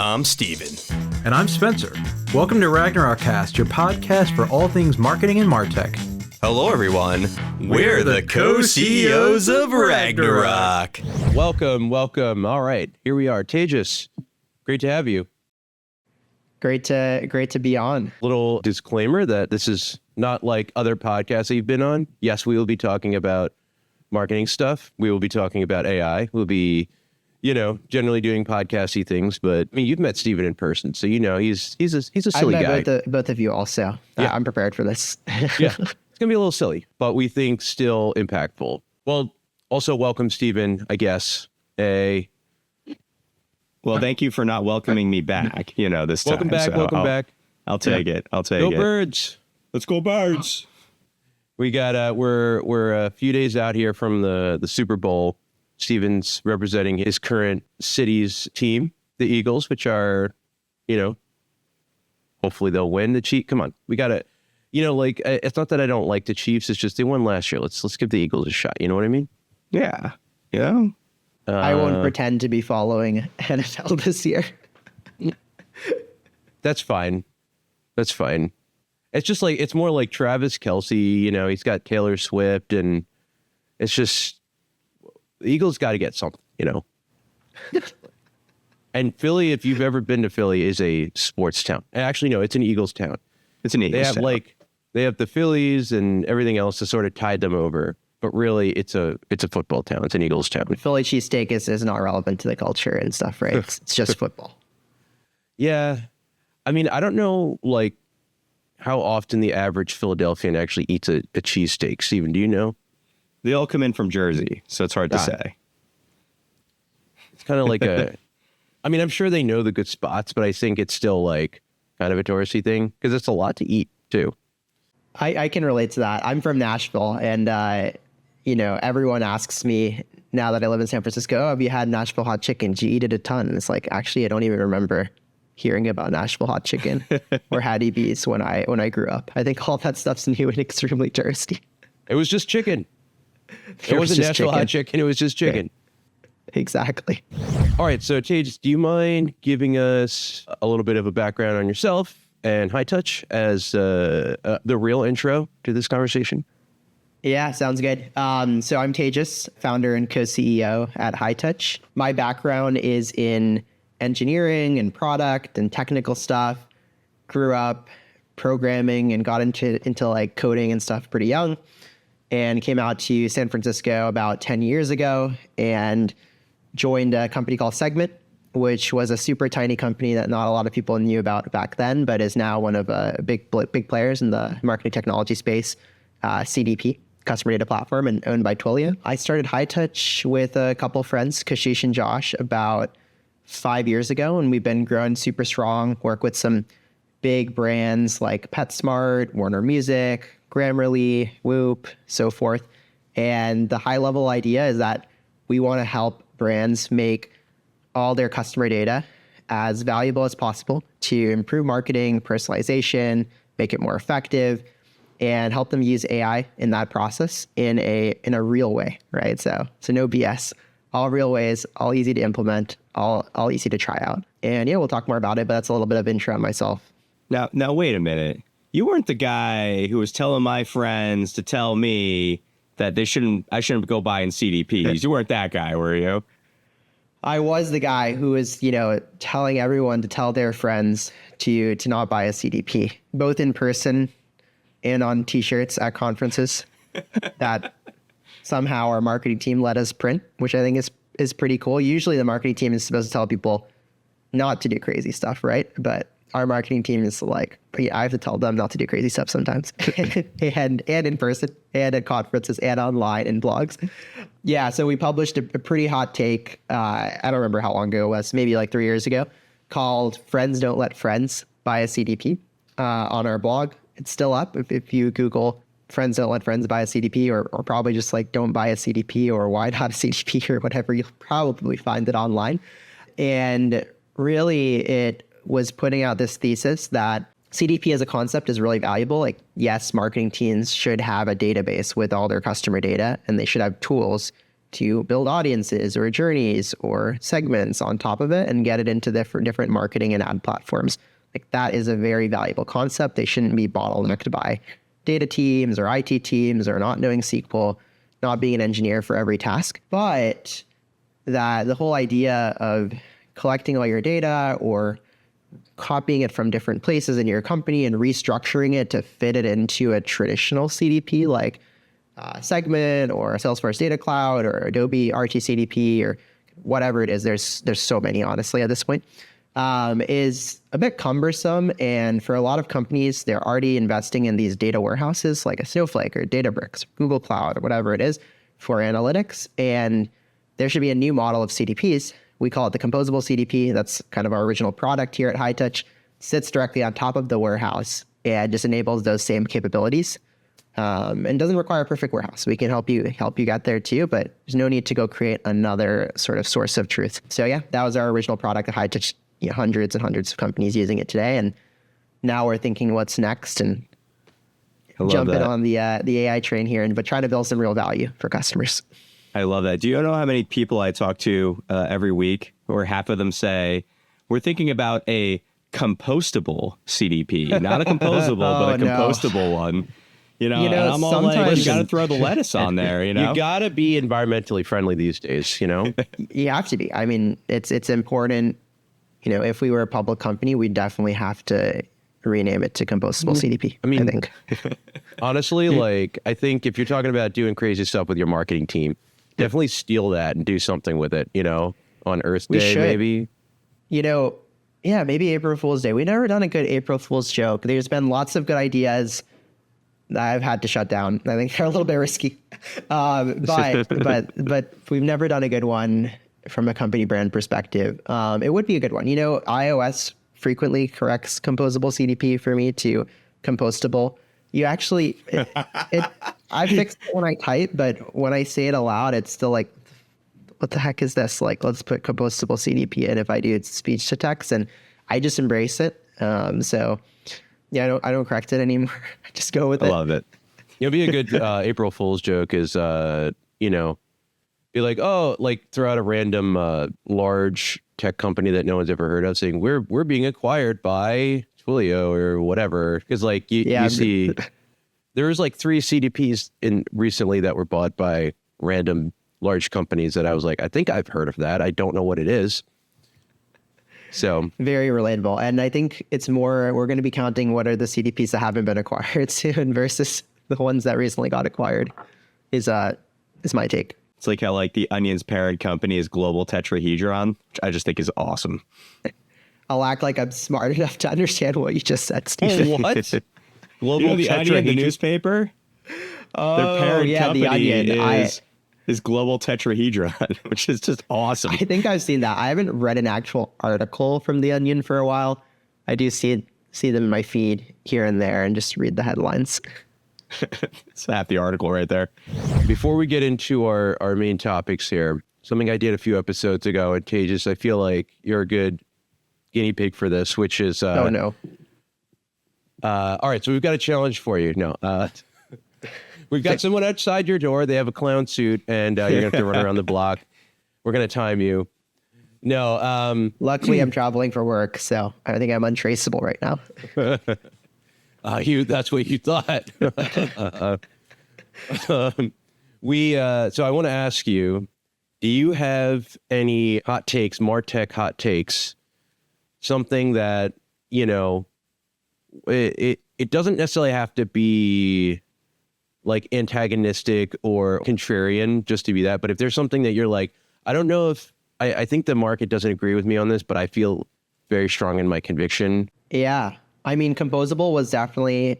I'm Steven. And I'm Spencer. Welcome to Ragnarokast, your podcast for all things marketing and MarTech. Hello, everyone. We're the co-CEOs of Ragnarok. Welcome. All right, here we are. Tejas, great to have you. Great to be on. Little disclaimer that this is not like other podcasts that you've been on. Yes, we will be talking about marketing stuff. We will be talking about AI. We'll be, generally doing podcasty things. But I mean, you've met Steven in person, so he's a silly guy. I've met both of you also. Yeah. I'm prepared for this. Yeah, it's gonna be a little silly, but we think still impactful. Well, also welcome, Steven. I guess Well, thank you for not welcoming me back, this time. Welcome back. I'll take it. Go Birds. Let's go Birds. We got, we're a few days out here from the Super Bowl. Steven's representing his current city's team, the Eagles, which are, hopefully they'll win. Come on. We got to, it's not that I don't like the Chiefs. It's just they won last year. Let's give the Eagles a shot. You know what I mean? Yeah. I won't pretend to be following NFL this year. That's fine. It's just it's more like Travis Kelce, he's got Taylor Swift, and it's just, the Eagles got to get something, And Philly, if you've ever been to Philly, is a sports town. Actually, no, it's an Eagles town. It's an Eagles town. They have the Phillies and everything else to sort of tide them over. But really, it's a football town. It's an Eagles town. Philly cheesesteak is not relevant to the culture and stuff, right? It's just football. Yeah. I mean, I don't know, how often the average Philadelphian actually eats a cheesesteak. Steven, do you know? They all come in from Jersey, so it's hard to say. It's kind of like I'm sure they know the good spots, but I think it's still kind of a touristy thing because it's a lot to eat too. I can relate to that. I'm from Nashville, and everyone asks me now that I live in San Francisco, have you had Nashville hot chicken? Do you eat it a ton? And it's actually, I don't even remember hearing about Nashville hot chicken or Hattie B's when I grew up. I think all that stuff's new and extremely touristy. It was just chicken. It wasn't Nashville hot chicken. It was just chicken. Yeah, exactly. All right. So, Tejas, do you mind giving us a little bit of a background on yourself and Hightouch as the real intro to this conversation? Yeah, sounds good. So I'm Tejas, founder and co-CEO at Hightouch. My background is in engineering and product and technical stuff. Grew up programming and got into coding and stuff pretty young, and came out to San Francisco about 10 years ago and joined a company called Segment, which was a super tiny company that not a lot of people knew about back then, but is now one of big players in the marketing technology space, CDP, Customer Data Platform, and owned by Twilio. I started Hightouch with a couple friends, Kashish and Josh, about 5 years ago, and we've been growing super strong, work with some big brands like PetSmart, Warner Music, Grammarly, Whoop, so forth. And the high level idea is that we want to help brands make all their customer data as valuable as possible to improve marketing, personalization, make it more effective, and help them use AI in that process in a real way, right? So no BS, all real ways, all easy to implement, all easy to try out. And yeah, we'll talk more about it, but that's a little bit of intro on myself. Now wait a minute. You weren't the guy who was telling my friends to tell me that I shouldn't go buying CDPs. You weren't that guy, were you? I was the guy who was, telling everyone to tell their friends to not buy a CDP, both in person and on T-shirts at conferences that somehow our marketing team let us print, which I think is pretty cool. Usually the marketing team is supposed to tell people not to do crazy stuff, right? But our marketing team is I have to tell them not to do crazy stuff sometimes. and in person, and at conferences, and online, and blogs. Yeah, so we published a pretty hot take, I don't remember how long ago it was, maybe 3 years ago, called Friends Don't Let Friends Buy a CDP on our blog. It's still up. If you Google Friends Don't Let Friends Buy a CDP, or probably just don't buy a CDP or why not a CDP or whatever, you'll probably find it online. And really it was putting out this thesis that CDP as a concept is really valuable. Yes, marketing teams should have a database with all their customer data, and they should have tools to build audiences or journeys or segments on top of it and get it into different marketing and ad platforms. Like that is a very valuable concept. They shouldn't be bottlenecked by data teams or IT teams or not knowing SQL, not being an engineer for every task. But that the whole idea of collecting all your data or copying it from different places in your company and restructuring it to fit it into a traditional CDP like Segment or Salesforce Data Cloud or Adobe RT CDP or whatever it is, there's so many honestly at this point, is a bit cumbersome. And for a lot of companies, they're already investing in these data warehouses like a Snowflake or Databricks, Google Cloud or whatever it is for analytics. And there should be a new model of CDPs. We call it the composable CDP. That's kind of our original product here at Hightouch. Sits directly on top of the warehouse and just enables those same capabilities. And doesn't require a perfect warehouse. We can help you get there too, but there's no need to go create another sort of source of truth. So yeah, that was our original product at Hightouch. Hundreds and hundreds of companies using it today, and now we're thinking what's next and jumping on the AI train here, but trying to build some real value for customers. I love that. Do you know how many people I talk to every week, where half of them say we're thinking about a compostable CDP, not a composable, but a compostable one. And I'm all like, you got to throw the lettuce on there. You got to be environmentally friendly these days. You have to be. I mean, it's important. If we were a public company, we'd definitely have to rename it to compostable CDP. I think. Honestly, I think if you're talking about doing crazy stuff with your marketing team, definitely steal that and do something with it, on Earth Day, maybe. Maybe April Fool's Day. We've never done a good April Fool's joke. There's been lots of good ideas that I've had to shut down. I think they're a little bit risky. But we've never done a good one from a company brand perspective. It would be a good one. iOS frequently corrects composable CDP for me to compostable. You actually, I fix it when I type, but when I say it aloud, it's still like, what the heck is this? Like, let's put compostable CDP in if I do speech to text, and I just embrace it. So yeah, I don't correct it anymore. I just go with it. I love it. Be a good April Fool's joke is, be like, throw out a random large tech company that no one's ever heard of saying, we're being acquired by Twilio or whatever. Because you see, there was 3 CDPs recently that were bought by random large companies that I was like, I think I've heard of that. I don't know what it is. So very relatable. And I think it's more, we're going to be counting what are the CDPs that haven't been acquired soon versus the ones that recently got acquired is my take. It's like how the Onion's parent company is Global Tetrahedron, which I just think is awesome. I'll act like I'm smart enough to understand what you just said, Steve. What? Global the Onion, the newspaper? Their parent company the Onion. is Global Tetrahedron, which is just awesome. I think I've seen that. I haven't read an actual article from the Onion for a while. I do see them in my feed here and there and just read the headlines. It's half the article right there. Before we get into our main topics here, something I did a few episodes ago, and Tejas, I feel like you're a good guinea pig for this, which is... oh, no. All right, so we've got a challenge for you. No, we've got someone outside your door. They have a clown suit, and you're going to have to run around the block. We're going to time you. No. Luckily, I'm traveling for work, so I think I'm untraceable right now. That's what you thought. So I want to ask you, do you have any hot takes, MarTech hot takes, something that, it doesn't necessarily have to be antagonistic or contrarian just to be that, but if there's something that you're like, I don't know if, I think the market doesn't agree with me on this, but I feel very strong in my conviction. Yeah. I mean, composable was definitely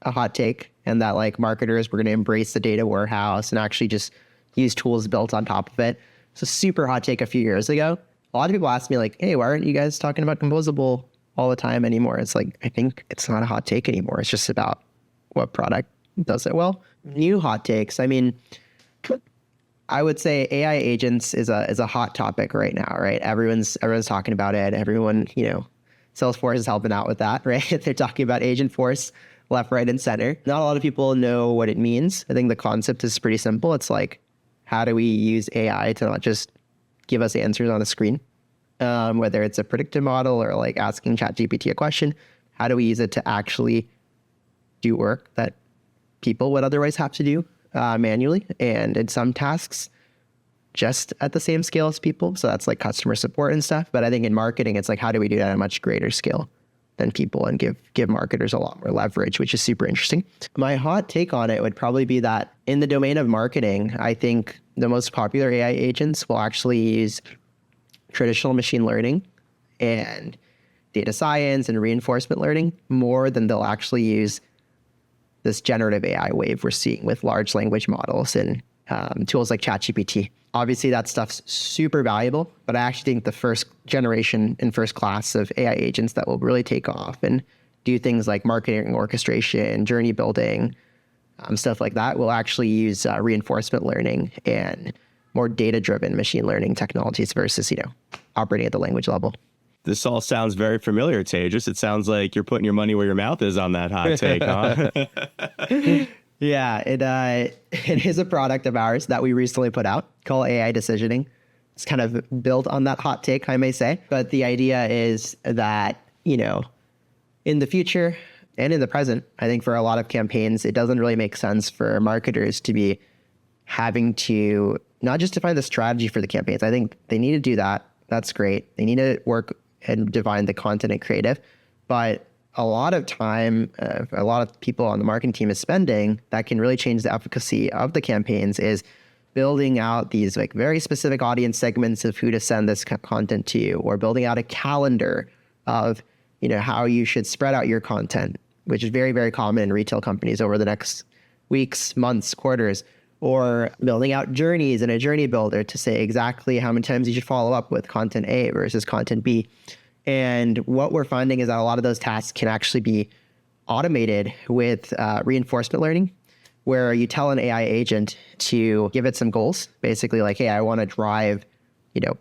a hot take, and that marketers were going to embrace the data warehouse and actually just use tools built on top of it. It's a super hot take a few years ago. A lot of people ask me hey, why aren't you guys talking about composable all the time anymore? It's I think it's not a hot take anymore. It's just about what product does it well. New hot takes. I mean, I would say AI agents is a hot topic right now, right? Everyone's talking about it. Everyone, Salesforce is helping out with that, right? They're talking about Agent Force left, right, and center. Not a lot of people know what it means. I think the concept is pretty simple. It's how do we use AI to not just give us answers on a screen, whether it's a predictive model or like asking ChatGPT a question, how do we use it to actually do work that people would otherwise have to do manually, and in some tasks just at the same scale as people. So that's like customer support and stuff. But I think in marketing, it's like, how do we do that at a much greater scale than people and give marketers a lot more leverage, which is super interesting. My hot take on it would probably be that in the domain of marketing, I think the most popular AI agents will actually use traditional machine learning and data science and reinforcement learning more than they'll actually use this generative AI wave we're seeing with large language models and tools like ChatGPT. Obviously, that stuff's super valuable, but I actually think the first generation and first class of AI agents that will really take off and do things like marketing orchestration, journey building, stuff like that will actually use reinforcement learning and more data-driven machine learning technologies versus, operating at the language level. This all sounds very familiar, Tejas. It sounds like you're putting your money where your mouth is on that hot take, huh? Yeah, it is a product of ours that we recently put out called AI Decisioning. It's kind of built on that hot take, I may say. But the idea is that, in the future and in the present, I think for a lot of campaigns, it doesn't really make sense for marketers to be having to not just define the strategy for the campaigns. I think they need to do that. That's great. They need to work and define the content and creative. But a lot of time, a lot of people on the marketing team is spending that can really change the efficacy of the campaigns is building out these like very specific audience segments of who to send this content to, or building out a calendar of, how you should spread out your content, which is very, very common in retail companies over the next weeks, months, quarters, or building out journeys in a journey builder to say exactly how many times you should follow up with content A versus content B. And what we're finding is that a lot of those tasks can actually be automated with reinforcement learning, where you tell an AI agent to give it some goals, basically like, hey, I want to drive,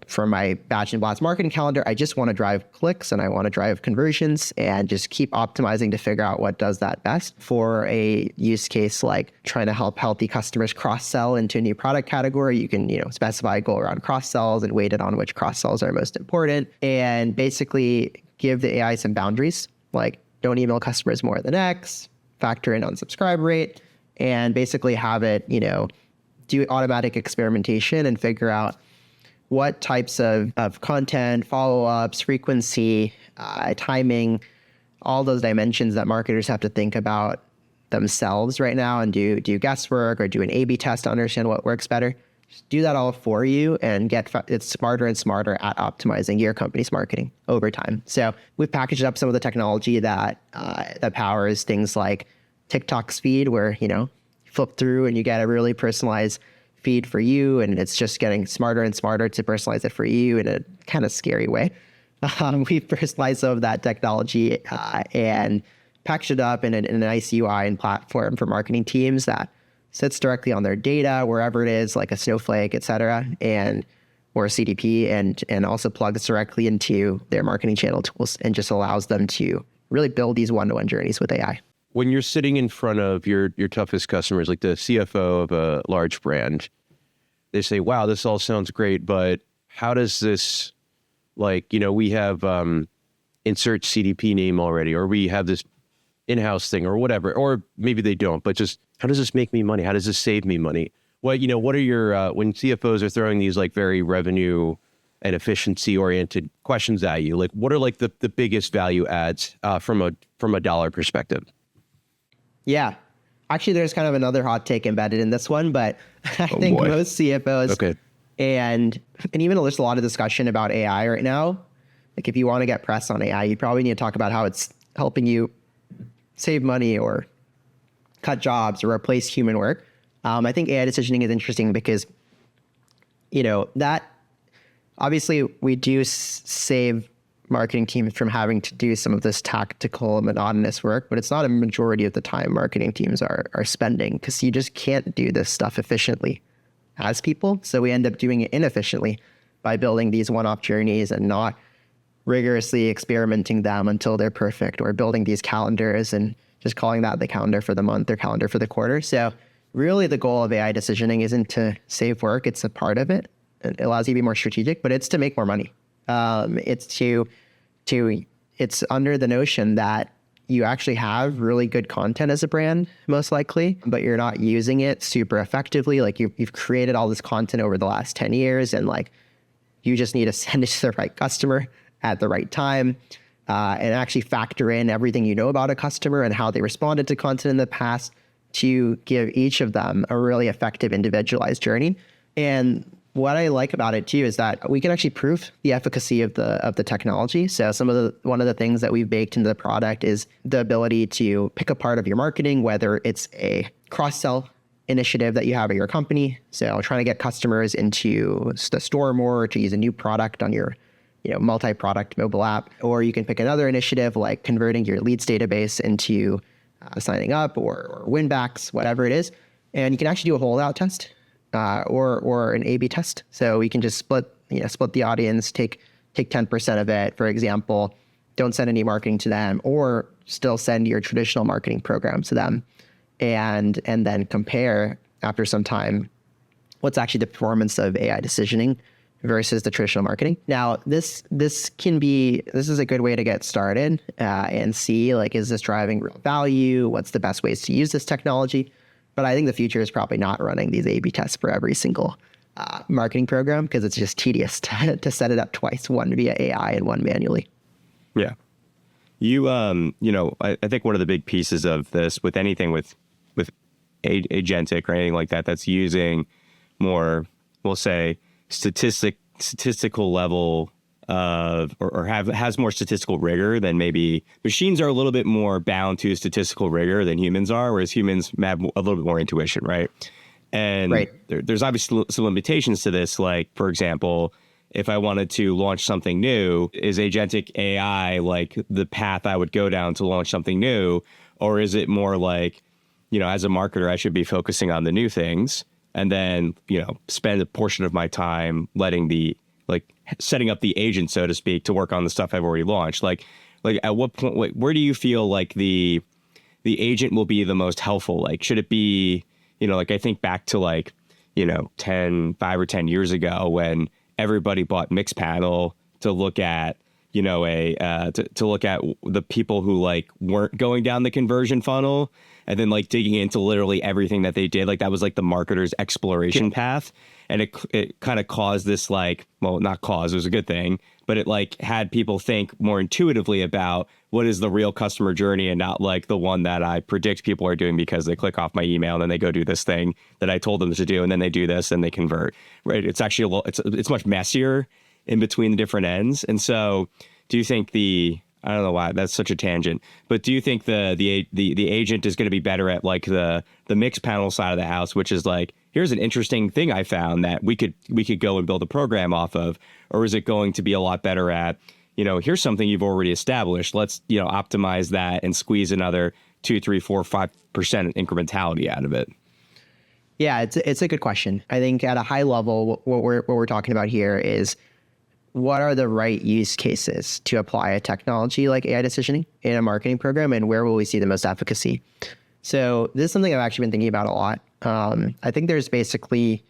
from my batch and blast marketing calendar, I just want to drive clicks and I want to drive conversions and just keep optimizing to figure out what does that best. For a use case like trying to help healthy customers cross-sell into a new product category, you can, specify a goal around cross-sells and weight it on which cross-sells are most important, and basically give the AI some boundaries, like don't email customers more than X, factor in unsubscribe rate, and basically have it, do automatic experimentation and figure out what types of content, follow-ups, frequency, timing, all those dimensions that marketers have to think about themselves right now and do guesswork or do an A/B test to understand what works better. Just do that all for you and it's smarter and smarter at optimizing your company's marketing over time. So we've packaged up some of the technology that powers things like TikTok's feed, where, you flip through and you get a really personalized feed for you, and it's just getting smarter and smarter to personalize it for you in a kind of scary way. We've personalized some of that technology and packaged it up in a nice UI and platform for marketing teams that sits directly on their data, wherever it is, like a Snowflake, et cetera, or a CDP, and also plugs directly into their marketing channel tools and just allows them to really build these one-to-one journeys with AI. When you're sitting in front of your toughest customers, like the CFO of a large brand, they say, wow, this all sounds great, but how does this, we have insert CDP name already, or we have this in-house thing or whatever, or maybe they don't, but just how does this make me money? How does this save me money? What are your, when CFOs are throwing these like very revenue and efficiency oriented questions at you, like what are like the biggest value adds from a dollar perspective? Yeah. Actually, there's kind of another hot take embedded in this one, but I think most CFOs and even there's a lot of discussion about AI right now. Like if you want to get press on AI, you probably need to talk about how it's helping you save money or cut jobs or replace human work. I think AI decisioning is interesting because, that obviously we do save marketing teams from having to do some of this tactical monotonous work, but it's not a majority of the time marketing teams are spending, because you just can't do this stuff efficiently as people. So we end up doing it inefficiently by building these one-off journeys and not rigorously experimenting them until they're perfect, or building these calendars and just calling that the calendar for the month or calendar for the quarter. So really the goal of AI decisioning isn't to save work. It's a part of it. It allows you to be more strategic, but it's to make more money. It's under the notion that you actually have really good content as a brand, most likely, but you're not using it super effectively. Like you've created all this content over the last 10 years and like you just need to send it to the right customer at the right time and actually factor in everything you know about a customer and how they responded to content in the past to give each of them a really effective individualized journey. And what I like about it too is that we can actually prove the efficacy of the technology. So one of the things that we've baked into the product is the ability to pick a part of your marketing, whether it's a cross-sell initiative that you have at your company. So trying to get customers into the store more, to use a new product on your multi-product mobile app, or you can pick another initiative like converting your leads database into signing up or win backs, whatever it is. And you can actually do a holdout test. Or an A/B test. So we can just split the audience, take 10% of it, for example, don't send any marketing to them, or still send your traditional marketing program to them, and then compare after some time what's actually the performance of AI decisioning versus the traditional marketing. Now, this is a good way to get started and see like, is this driving real value? What's the best ways to use this technology? But I think the future is probably not running these A/B tests for every single marketing program because it's just tedious to set it up twice, one via AI and one manually. Yeah. I think one of the big pieces of this with anything with agentic or anything like that that's using more, we'll say, statistical level of or has more statistical rigor than maybe machines are a little bit more bound to statistical rigor than humans are, whereas humans have a little bit more intuition, right? And right. There's obviously some limitations to this. Like, for example, if I wanted to launch something new, is agentic AI like the path I would go down to launch something new? Or is it more like, as a marketer, I should be focusing on the new things and then, spend a portion of my time setting up the agent, so to speak, to work on the stuff I've already launched. Like at what point, where do you feel like the agent will be the most helpful? Like, should it be, I think back to 5 or 10 years ago when everybody bought Mixpanel to look at, to look at the people who weren't going down the conversion funnel and then digging into literally everything that they did. That was the marketer's exploration path. And it kind of caused this not cause, it was a good thing, but it had people think more intuitively about what is the real customer journey and not the one that I predict people are doing because they click off my email and then they go do this thing that I told them to do and then they do this and they convert, right? It's actually it's much messier in between the different ends. And so do you think I don't know why that's such a tangent, but do you think the agent is going to be better at the Mixpanel side of the house, which is here's an interesting thing I found that we could go and build a program off of, or is it going to be a lot better at, here's something you've already established, let's optimize that and squeeze another 2, 3, 4, 5% incrementality out of it? Yeah, it's a good question. I think at a high level, what we're talking about here is what are the right use cases to apply a technology like AI decisioning in a marketing program, and where will we see the most efficacy? So this is something I've actually been thinking about a lot. I think there's basically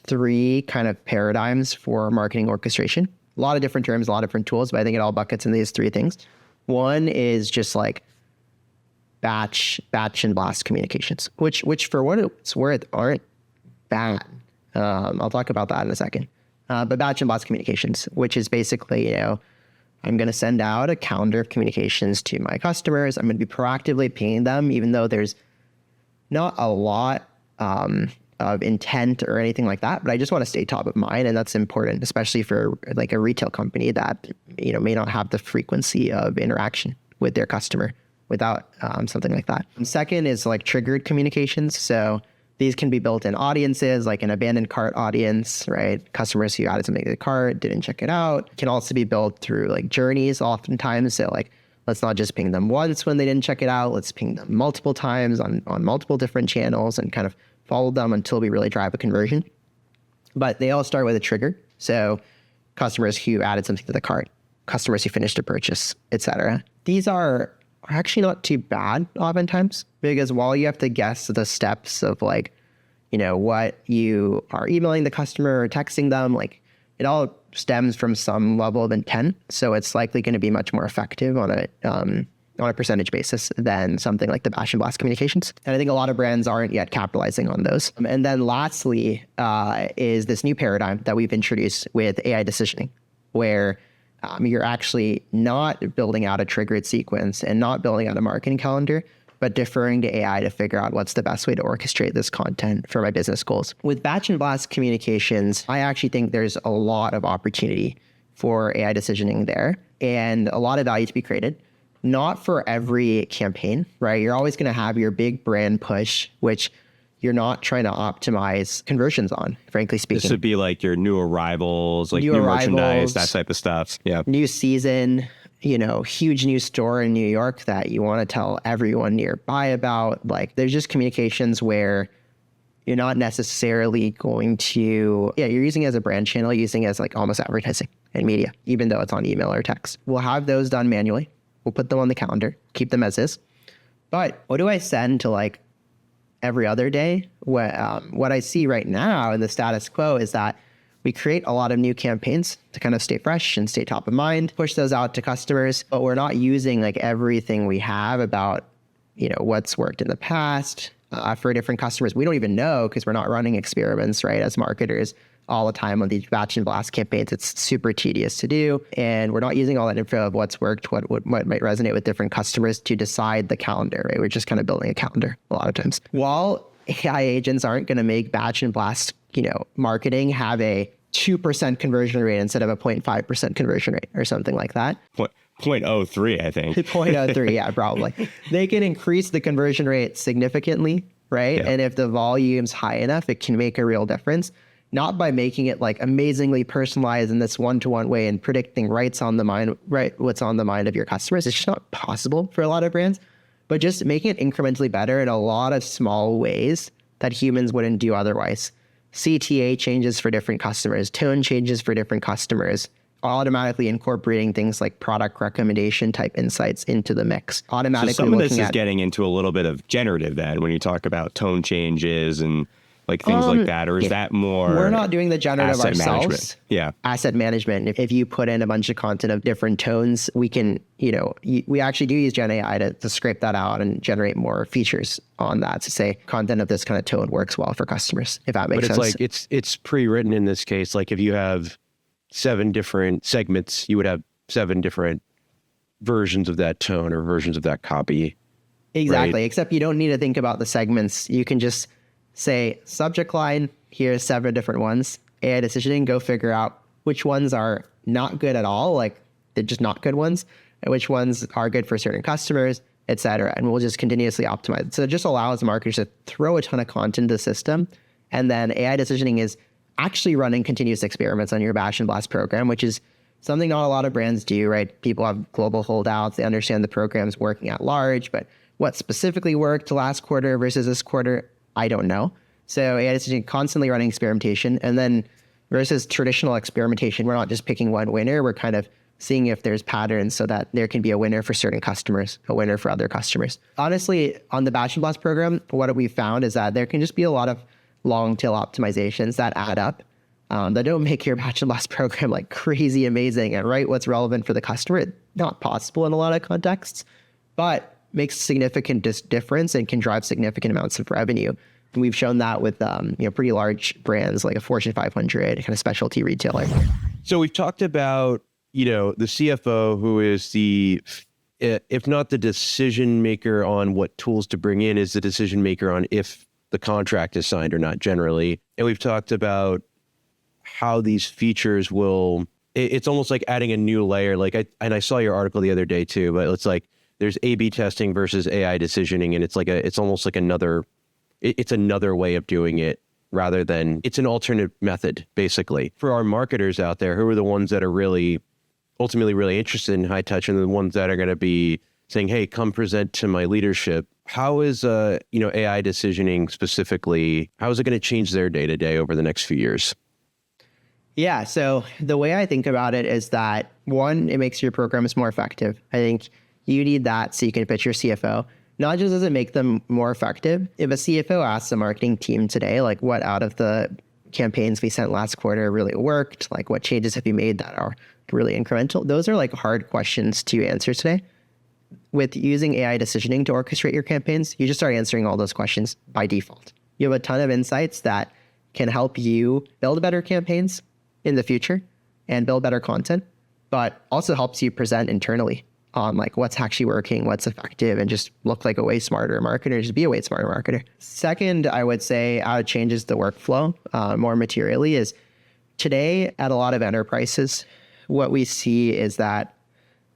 3 kind of paradigms for marketing orchestration. A lot of different terms, a lot of different tools, but I think it all buckets in these 3 things. One is just batch and blast communications, which for what it's worth aren't bad. I'll talk about that in a second. But batch and blast communications, which is basically, I'm going to send out a calendar of communications to my customers. I'm going to be proactively pinging them, even though there's not a lot of intent or anything like that. But I just want to stay top of mind. And that's important, especially for a retail company that, may not have the frequency of interaction with their customer without something like that. And second is triggered communications. So these can be built in audiences, like an abandoned cart audience, right? Customers who added something to the cart, didn't check it out. It can also be built through journeys oftentimes. So let's not just ping them once when they didn't check it out. Let's ping them multiple times on multiple different channels and kind of follow them until we really drive a conversion. But they all start with a trigger. So customers who added something to the cart, customers who finished a purchase, etc. These are are actually not too bad oftentimes, because while you have to guess the steps of like, what you are emailing the customer or texting them, like it all stems from some level of intent. So it's likely going to be much more effective on a percentage basis than something like the bash and blast communications. And I think a lot of brands aren't yet capitalizing on those. And then lastly is this new paradigm that we've introduced with AI decisioning, where you're actually not building out a triggered sequence and not building out a marketing calendar, but deferring to AI to figure out what's the best way to orchestrate this content for my business goals. With batch and blast communications, I actually think there's a lot of opportunity for AI decisioning there and a lot of value to be created. Not for every campaign, right? You're always going to have your big brand push, which you're not trying to optimize conversions on, frankly speaking. This would be like your new arrivals, like new merchandise, that type of stuff. Yeah. New season, huge new store in New York that you want to tell everyone nearby about. Like there's just communications where you're not necessarily going to, you're using it as a brand channel, using it as like almost advertising and media, even though it's on email or text. We'll have those done manually. We'll put them on the calendar, keep them as is. But what do I send to like every other day? What I see right now in the status quo is that we create a lot of new campaigns to kind of stay fresh and stay top of mind, push those out to customers, but we're not using like everything we have about, what's worked in the past for different customers. We don't even know because we're not running experiments, right? As marketers all the time on these batch and blast campaigns, it's super tedious to do. And we're not using all that info of what's worked, what might resonate with different customers to decide the calendar, right? We're just kind of building a calendar a lot of times. While AI agents aren't going to make batch and blast, marketing have a 2% conversion rate instead of a 0.5% conversion rate or something like that. 0.03, I think. 0.03, yeah, probably. They can increase the conversion rate significantly, right? Yeah. And if the volume's high enough, it can make a real difference. Not by making it like amazingly personalized in this one-to-one way and predicting what's on the mind of your customers. It's just not possible for a lot of brands, but just making it incrementally better in a lot of small ways that humans wouldn't do otherwise. CTA changes for different customers, tone changes for different customers, automatically incorporating things like product recommendation type insights into the mix. Automatically so some of this is getting into a little bit of generative then when you talk about tone changes and like things like that, or is that more? We're not doing the generative ourselves. Management. Yeah. Asset management. If you put in a bunch of content of different tones, we can, we actually do use Gen AI to scrape that out and generate more features on that to say content of this kind of tone works well for customers, if that makes sense. But it's like, it's pre-written in this case. Like if you have 7 different segments, you would have 7 different versions of that tone or versions of that copy. Exactly. Right? Except you don't need to think about the segments. You can just say subject line, here's 7 different ones. AI decisioning, go figure out which ones are not good at all, like they're just not good ones, and which ones are good for certain customers, et cetera. And we'll just continuously optimize. So it just allows marketers to throw a ton of content into the system. And then AI decisioning is actually running continuous experiments on your bash and blast program, which is something not a lot of brands do, right? People have global holdouts. They understand the program's working at large, but what specifically worked last quarter versus this quarter, I don't know. So AI decisioning constantly running experimentation, and then versus traditional experimentation, we're not just picking one winner. We're kind of seeing if there's patterns so that there can be a winner for certain customers, a winner for other customers. Honestly, on the batch and blast program, what we found is that there can just be a lot of long tail optimizations that add up that don't make your batch and blast program like crazy amazing and write what's relevant for the customer. Not possible in a lot of contexts, but makes significant difference and can drive significant amounts of revenue. And we've shown that with pretty large brands like a Fortune 500 kind of specialty retailer. So we've talked about, the CFO, who is the, if not the decision maker on what tools to bring in, is the decision maker on if the contract is signed or not generally. And we've talked about how these features will, it's almost like adding a new layer. I saw your article the other day too, but it's like, there's A/B testing versus AI decisioning, and it's almost like another way of doing it rather than, it's an alternate method, basically. For our marketers out there, who are the ones that are ultimately really interested in Hightouch and the ones that are going to be saying, hey, come present to my leadership, how is AI decisioning specifically, how is it going to change their day-to-day over the next few years? Yeah, so the way I think about it is that, one, it makes your programs more effective. I think You need that so you can pitch your CFO. Not just does it make them more effective. If a CFO asks the marketing team today, like what out of the campaigns we sent last quarter really worked, like what changes have you made that are really incremental? Those are like hard questions to answer today. With using AI decisioning to orchestrate your campaigns, you just start answering all those questions by default. You have a ton of insights that can help you build better campaigns in the future and build better content, but also helps you present internally on like what's actually working, what's effective, and just look like a way smarter marketer, just be a way smarter marketer. Second, I would say how it changes the workflow more materially is today at a lot of enterprises, what we see is that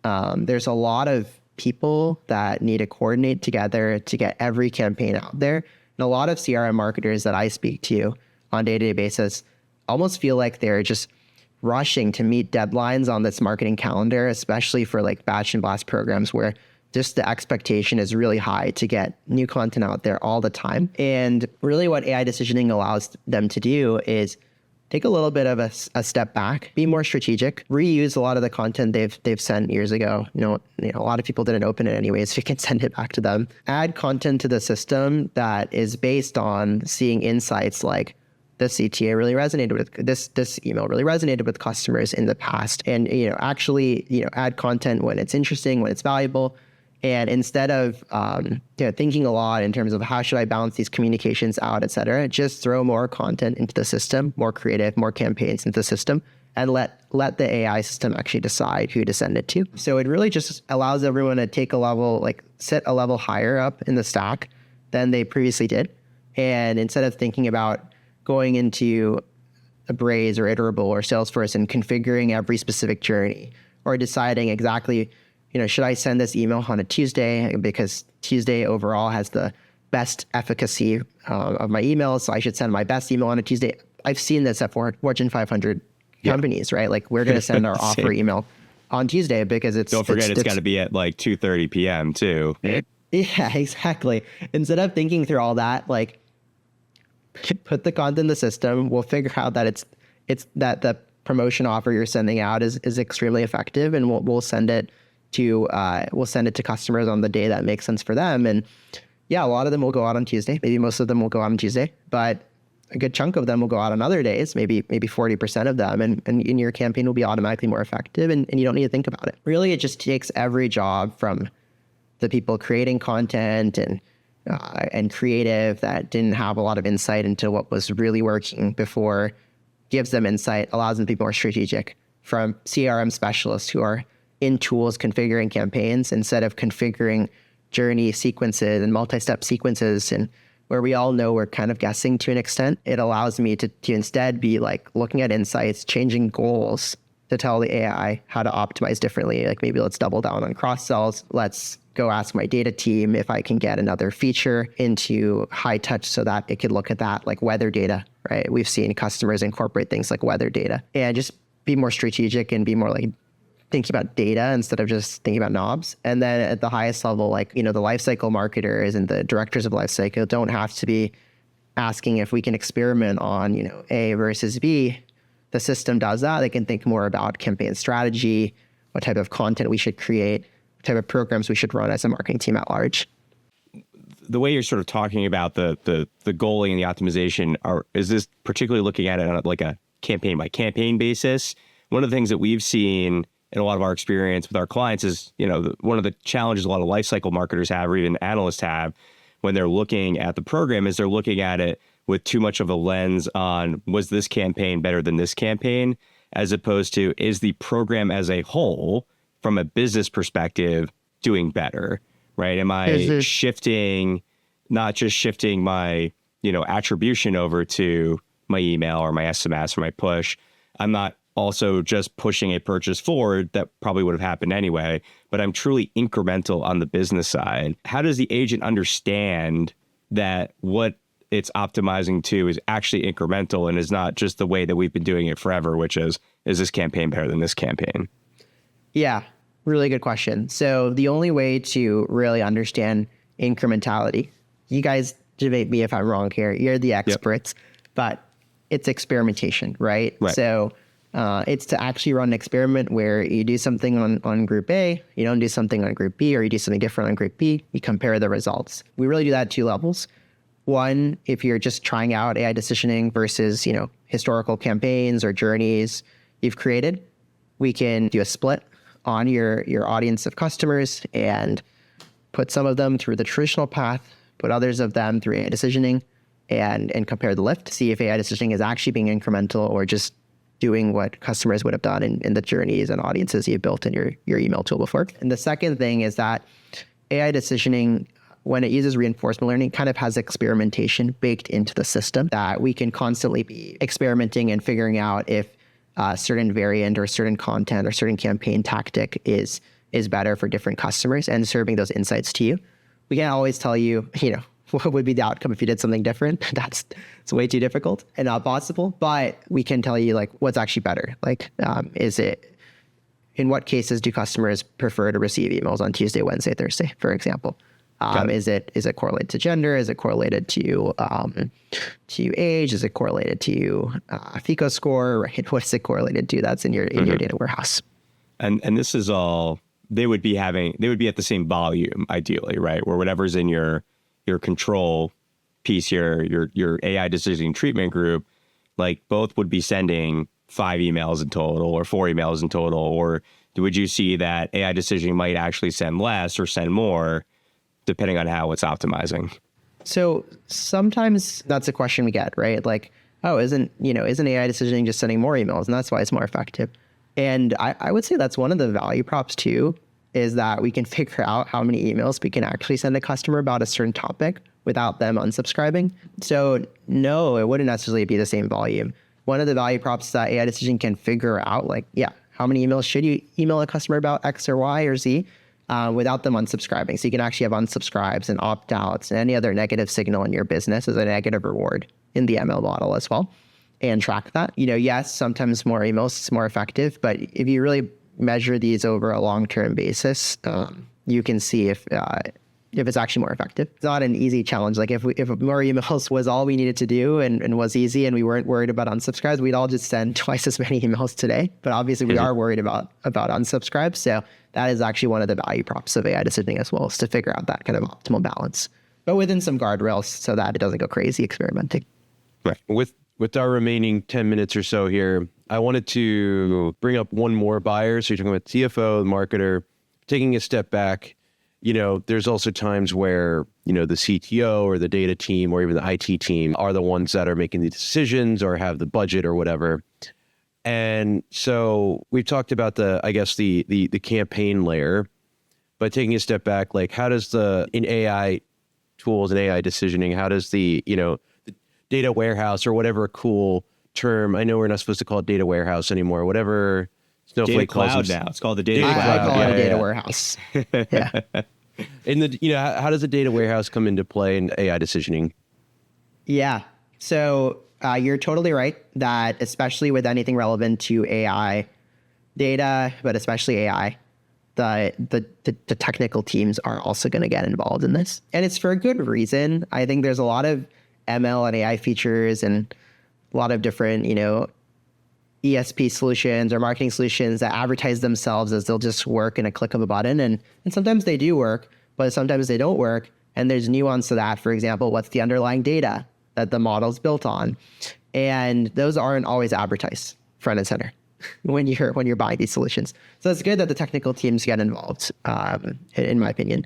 there's a lot of people that need to coordinate together to get every campaign out there. And a lot of CRM marketers that I speak to on a day-to-day basis almost feel like they're just rushing to meet deadlines on this marketing calendar, especially for like batch and blast programs where just the expectation is really high to get new content out there all the time. And really what AI decisioning allows them to do is take a little bit of a step back, be more strategic, reuse a lot of the content they've sent years ago. You know, a lot of people didn't open it anyways, so you can send it back to them. Add content to the system that is based on seeing insights like this CTA really resonated with this email really resonated with customers in the past, and actually add content when it's interesting, when it's valuable. And instead of thinking a lot in terms of how should I balance these communications out, et cetera, just throw more content into the system, more creative, more campaigns into the system, and let the AI system actually decide who to send it to. So it really just allows everyone to take a level, like sit a level higher up in the stack than they previously did. And instead of thinking about going into a Braze or Iterable or Salesforce and configuring every specific journey, or deciding exactly, should I send this email on a Tuesday because Tuesday overall has the best efficacy of my emails, so I should send my best email on a Tuesday. I've seen this at Fortune 500 companies, right? Like we're going to send our offer email on Tuesday because it's... Don't forget it's got to be at like 2:30 p.m. too. Yeah, exactly. Instead of thinking through all that, like put the content in the system. We'll figure out that it's that the promotion offer you're sending out is extremely effective, and we'll send it to customers on the day that makes sense for them. And yeah, a lot of them will go out on Tuesday. Maybe most of them will go out on Tuesday, but a good chunk of them will go out on other days, maybe 40% of them, and your campaign will be automatically more effective, and you don't need to think about it. Really, it just takes every job from the people creating content and creative that didn't have a lot of insight into what was really working before, gives them insight, allows them to be more strategic, from CRM specialists who are in tools configuring campaigns instead of configuring journey sequences and multi-step sequences, and where we all know we're kind of guessing to an extent. It allows me to instead be like looking at insights, changing goals to tell the AI how to optimize differently. Like maybe let's double down on cross-sells. Let's go ask my data team if I can get another feature into Hightouch so that it could look at that, like weather data, right? We've seen customers incorporate things like weather data, and just be more strategic and be more like thinking about data instead of just thinking about knobs. And then at the highest level, like, the lifecycle marketers and the directors of lifecycle don't have to be asking if we can experiment on, A versus B. The system does that. They can think more about campaign strategy, what type of content we should create, what type of programs we should run as a marketing team at large. The way you're sort of talking about the goaling and the optimization, is this particularly looking at it on like a campaign by campaign basis? One of the things that we've seen in a lot of our experience with our clients is, one of the challenges a lot of lifecycle marketers have, or even analysts have, when they're looking at the program, is they're looking at it with too much of a lens on, was this campaign better than this campaign, as opposed to, is the program as a whole, from a business perspective, doing better, right? Am I shifting, not just shifting my, attribution over to my email or my SMS or my push? I'm not also just pushing a purchase forward that probably would have happened anyway, but I'm truly incremental on the business side. How does the agent understand that what it's optimizing to is actually incremental and is not just the way that we've been doing it forever, which is this campaign better than this campaign? Yeah, really good question. So the only way to really understand incrementality, you guys debate me if I'm wrong here, you're the experts, but it's experimentation, right? Right. So It's to actually run an experiment where you do something on group A, you don't do something on group B, or you do something different on group B, you compare the results. We really do that at 2 levels. One, if you're just trying out AI decisioning versus, historical campaigns or journeys you've created, we can do a split on your audience of customers and put some of them through the traditional path, put others of them through AI decisioning, and compare the lift, see if AI decisioning is actually being incremental or just doing what customers would have done in the journeys and audiences you've built in your email tool before. And the second thing is that AI decisioning, when it uses reinforcement learning, kind of has experimentation baked into the system, that we can constantly be experimenting and figuring out if a certain variant or certain content or certain campaign tactic is better for different customers and serving those insights to you. We can't always tell you, what would be the outcome if you did something different. It's way too difficult and not possible, but we can tell you like what's actually better. Like, in what cases do customers prefer to receive emails on Tuesday, Wednesday, Thursday, for example? Is it correlated to gender? Is it correlated to age? Is it correlated to FICO score? Right? What is it correlated to? That's in your data warehouse. And this is all they would be at the same volume ideally, right? Where whatever's in your control piece here, your AI decision treatment group, like both would be sending 5 emails in total or 4 emails in total, or would you see that AI decisioning might actually send less or send more depending on how it's optimizing? So sometimes that's a question we get, right? Like, oh, isn't AI decisioning just sending more emails and that's why it's more effective? And I would say that's one of the value props too, is that we can figure out how many emails we can actually send a customer about a certain topic without them unsubscribing. So no, it wouldn't necessarily be the same volume. One of the value props that AI decision can figure out, like, how many emails should you email a customer about X or Y or Z without them unsubscribing. So you can actually have unsubscribes and opt-outs and any other negative signal in your business as a negative reward in the ML model as well, and track that. Yes, sometimes more emails is more effective, but if you really measure these over a long-term basis, you can see if it's actually more effective. It's not an easy challenge. Like if more emails was all we needed to do and was easy and we weren't worried about unsubscribes, we'd all just send twice as many emails today. But obviously we are worried about unsubscribes. So that is actually one of the value props of AI decisioning as well, is to figure out that kind of optimal balance, but within some guardrails so that it doesn't go crazy experimenting. Right. With our remaining 10 minutes or so here, I wanted to bring up one more buyer. So you're talking about CFO, the marketer, taking a step back. There's also times where, the CTO or the data team or even the IT team are the ones that are making the decisions or have the budget or whatever. And so we've talked about the campaign layer, but taking a step back, like how does in AI tools and AI decisioning, how does the data warehouse or whatever cool term, I know we're not supposed to call it data warehouse anymore, whatever Snowflake calls cloud now. It's called the data cloud. I call it a data warehouse. Yeah. And how does the data warehouse come into play in AI decisioning? Yeah. So you're totally right that especially with anything relevant to AI data, but especially AI, the technical teams are also going to get involved in this. And it's for a good reason. I think there's a lot of ML and AI features and a lot of different, ESP solutions or marketing solutions that advertise themselves as they'll just work in a click of a button. And sometimes they do work, but sometimes they don't work. And there's nuance to that. For example, what's the underlying data that the model's built on? And those aren't always advertised front and center when you're buying these solutions. So it's good that the technical teams get involved, in my opinion.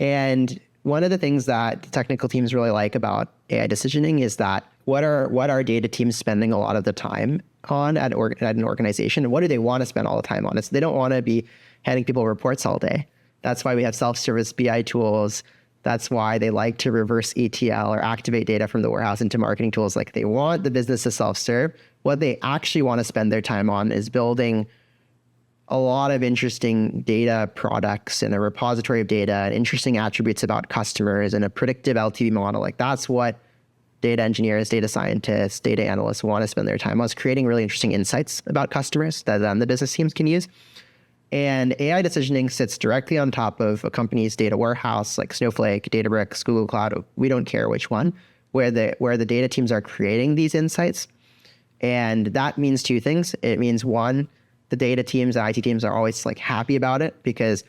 And one of the things that the technical teams really like about AI decisioning is that what are data teams spending a lot of the time on at an organization, and what do they want to spend all the time on? They don't want to be handing people reports all day. That's why we have self-service BI tools. That's why they like to reverse ETL or activate data from the warehouse into marketing tools. Like they want the business to self-serve. What they actually want to spend their time on is building a lot of interesting data products and a repository of data and interesting attributes about customers and a predictive LTV model. Like that's what data engineers, data scientists, data analysts want to spend their time on, is creating really interesting insights about customers that then the business teams can use. And AI decisioning sits directly on top of a company's data warehouse like Snowflake, Databricks, Google Cloud. We don't care which one, where the data teams are creating these insights. And that means two things. It means one, the data teams and IT teams are always like happy about it because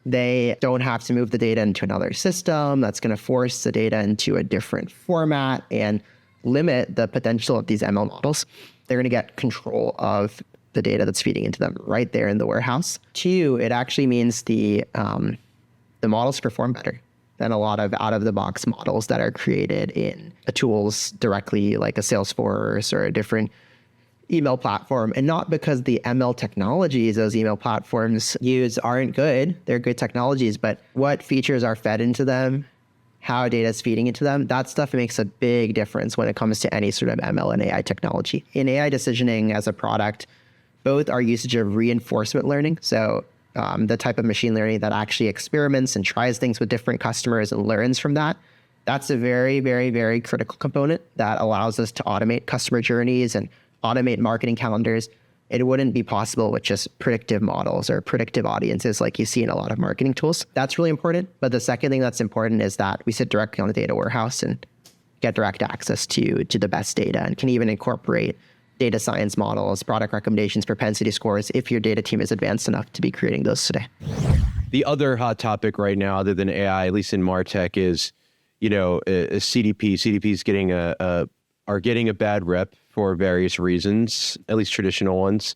they don't have to move the data into another system that's going to force the data into a different format and limit the potential of these ML models. They're going to get control of the data that's feeding into them right there in the warehouse. Two, it actually means the models perform better than a lot of out-of-the-box models that are created in tools directly like a Salesforce or a different email platform. And not because the ML technologies those email platforms use aren't good. They're good technologies, but what features are fed into them, how data is feeding into them, that stuff makes a big difference when it comes to any sort of ML and AI technology. In AI decisioning as a product, both our usage of reinforcement learning, so the type of machine learning that actually experiments and tries things with different customers and learns from that, that's a very, very, very critical component that allows us to automate customer journeys and automate marketing calendars. It wouldn't be possible with just predictive models or predictive audiences like you see in a lot of marketing tools. That's really important. But the second thing that's important is that we sit directly on the data warehouse and get direct access to the best data and can even incorporate data science models, product recommendations, propensity scores, if your data team is advanced enough to be creating those today. The other hot topic right now, other than AI, at least in MarTech, is, a CDP. CDPs are getting a bad rep for various reasons, at least traditional ones.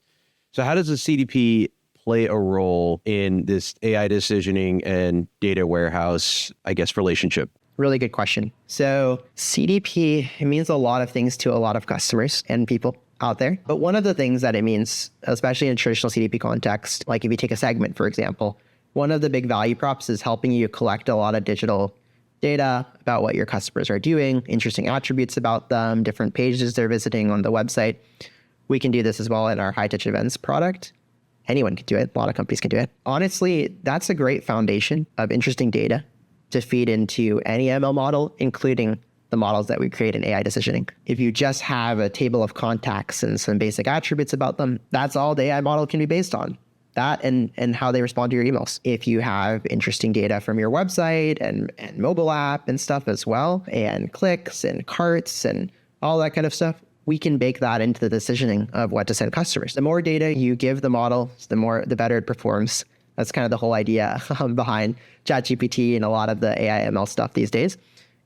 So how does a CDP play a role in this AI decisioning and data warehouse, relationship? Really good question. So CDP, it means a lot of things to a lot of customers and people out there. But one of the things that it means, especially in a traditional CDP context, like if you take a segment, for example, one of the big value props is helping you collect a lot of digital data about what your customers are doing, interesting attributes about them, different pages they're visiting on the website. We can do this as well in our Hightouch events product. Anyone can do it. A lot of companies can do it. Honestly, that's a great foundation of interesting data to feed into any ML model, including the models that we create in AI decisioning. If you just have a table of contacts and some basic attributes about them, that's all the AI model can be based on. That and how they respond to your emails. If you have interesting data from your website and mobile app and stuff as well, and clicks and carts and all that kind of stuff, we can bake that into the decisioning of what to send customers. The more data you give the model, the better it performs. That's kind of the whole idea behind ChatGPT and a lot of the AI ML stuff these days.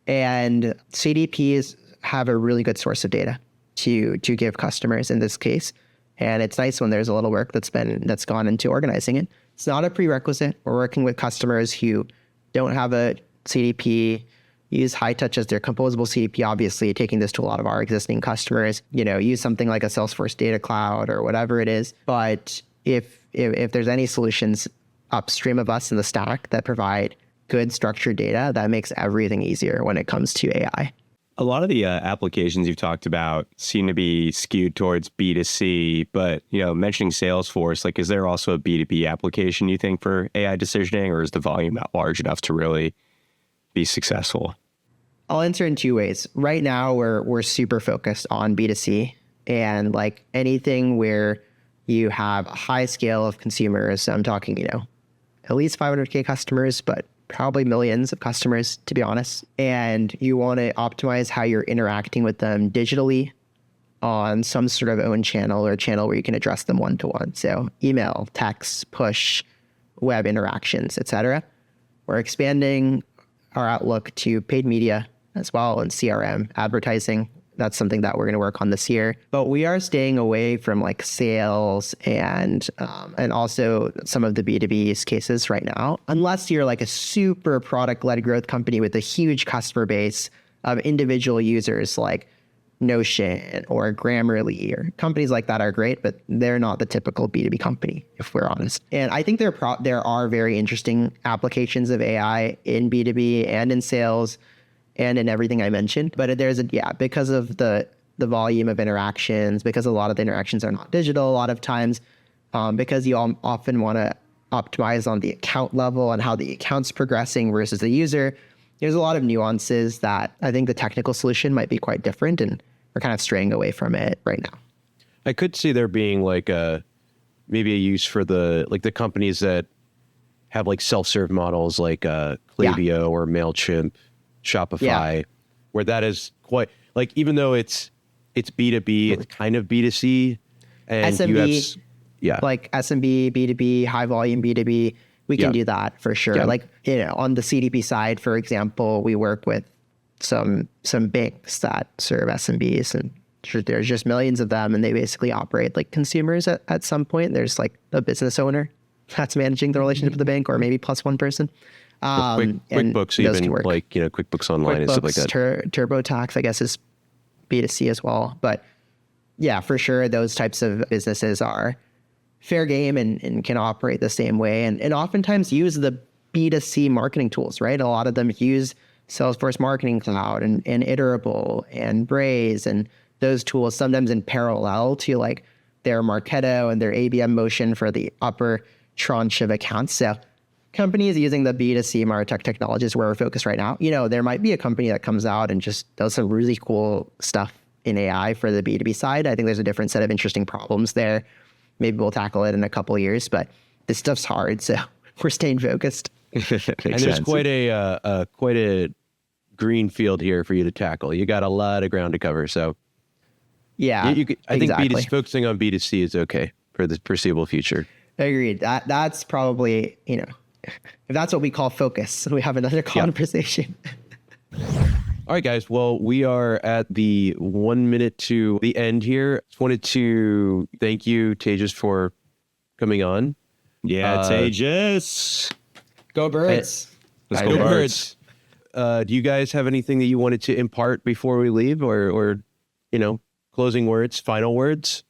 And CDPs have a really good source of data to give customers in this case. And it's nice when there's a little work that's gone into organizing it. It's not a prerequisite. We're working with customers who don't have a CDP, use Hightouch as their composable CDP, obviously taking this to a lot of our existing customers, use something like a Salesforce Data Cloud or whatever it is. But if there's any solutions upstream of us in the stack that provide good structured data, that makes everything easier when it comes to AI. A lot of the applications you've talked about seem to be skewed towards B2C, but mentioning Salesforce, is there also a B2B application you think for AI decisioning, or is the volume not large enough to really be successful? I'll answer in two ways. Right now, we're super focused on B2C, and anything where you have a high scale of consumers. I'm talking, at least 500K customers, but probably millions of customers, to be honest. And you want to optimize how you're interacting with them digitally on some sort of own channel or channel where you can address them one-to-one. So email, text, push, web interactions, etc. We're expanding our outlook to paid media as well and CRM, advertising. That's something that we're going to work on this year. But we are staying away from sales and also some of the B2B use cases right now, unless you're a super product-led growth company with a huge customer base of individual users like Notion or Grammarly or companies like that are great, but they're not the typical B2B company, if we're honest. And I think there are very interesting applications of AI in B2B and in sales and in everything I mentioned. But because of the volume of interactions, because a lot of the interactions are not digital a lot of times, because you often want to optimize on the account level and how the account's progressing versus the user, there's a lot of nuances that I think the technical solution might be quite different, and we're kind of straying away from it right now. I could see there being maybe a use for the companies that have self-serve models like Klaviyo or MailChimp, Shopify, where that is quite even though it's it's B2B, it's kind of B2C, and SMB, you have, yeah, like SMB, B2B, high volume B2B, we can do that for sure. Yeah. Like, on the CDP side, for example, we work with some banks that serve SMBs, and there's just millions of them, and they basically operate like consumers at some point. There's like a business owner that's managing the relationship with the bank, or maybe plus one person. QuickBooks, even like, QuickBooks Online and stuff like that. TurboTax, I guess, is B2C as well. But yeah, for sure, those types of businesses are fair game and can operate the same way, and oftentimes use the B2C marketing tools, right? A lot of them use Salesforce Marketing Cloud and Iterable and Braze and those tools, sometimes in parallel to like their Marketo and their ABM motion for the upper tranche of accounts. So companies using the B2C MarTech technologies where we're focused right now, there might be a company that comes out and just does some really cool stuff in AI for the B2B side. I think there's a different set of interesting problems there. Maybe we'll tackle it in a couple of years, but this stuff's hard, so we're staying focused. And there's quite a green field here for you to tackle. You got a lot of ground to cover, so yeah, I think exactly. focusing on B2C is okay for the foreseeable future. Agreed. That's probably, if that's what we call focus, we have another conversation. All right, guys. Well, we are at the 1 minute to the end here. Just wanted to thank you, Tejas, for coming on. Yeah, Tejas. Go Birds. Let's go Birds. Do you guys have anything that you wanted to impart before we leave, or closing words, final words?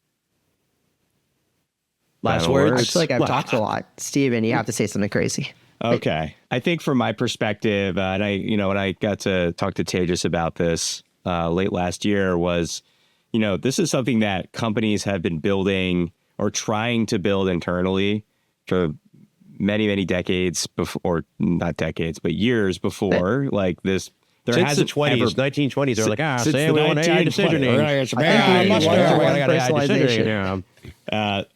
Last Final words? words. I feel like I've talked a lot. Steven, you have to say something crazy. Okay. I think from my perspective, and when I got to talk to Tejas about this late last year was, this is something that companies have been building or trying to build internally for many, many decades before, or not decades, but years before like this. There Since hasn't the 20s, ever, 1920s, they're like, since say the we want AI decisioning. Personalization.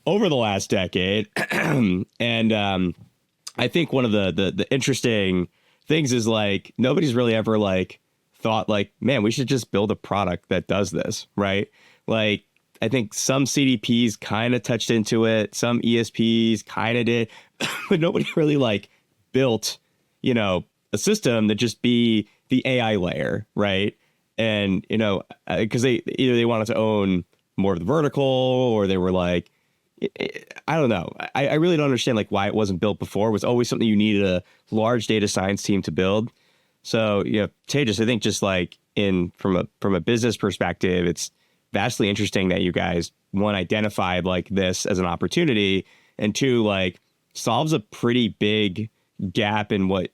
Over the last decade. And I think one of the interesting things is like nobody's really ever like thought like, man, we should just build a product that does this, right? Like I think some CDPs kind of touched into it, some ESPs kind of did, but nobody really like built, a system that just be the AI layer, right? And because they either they wanted to own more of the vertical, or they were like, I don't know. I really don't understand like why it wasn't built before. It was always something you needed a large data science team to build. So Tejas, I think just like from a business perspective, it's vastly interesting that you guys, one, identified like this as an opportunity, and two, like solves a pretty big gap in what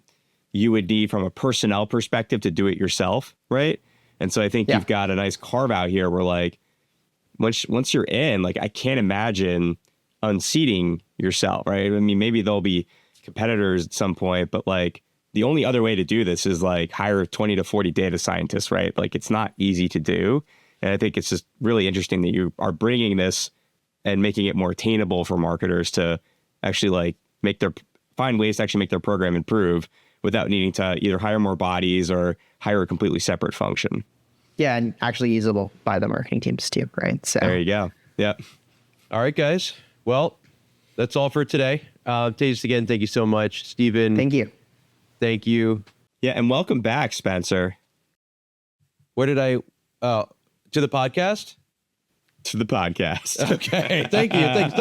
you would need from a personnel perspective to do it yourself, right? And so I think you've got a nice carve out here where like once you're in, like I can't imagine unseating yourself, right? I mean, maybe there'll be competitors at some point, but like the only other way to do this is like hire 20 to 40 data scientists, right? Like it's not easy to do. And I think it's just really interesting that you are bringing this and making it more attainable for marketers to actually like find ways to actually make their program improve without needing to either hire more bodies or hire a completely separate function. Yeah, and actually usable by the marketing teams too, right? So there you go. Yep. All right, guys. Well, that's all for today. Tejas, again, thank you so much. Steven. Thank you. Thank you. Yeah, and welcome back, Spencer. Where did I... to the podcast? To the podcast. Okay. Thank you. Thanks.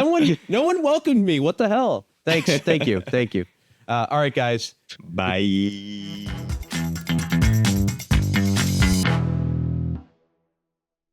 No one welcomed me. What the hell? Thanks. Thank you. Thank you. All right, guys. Bye.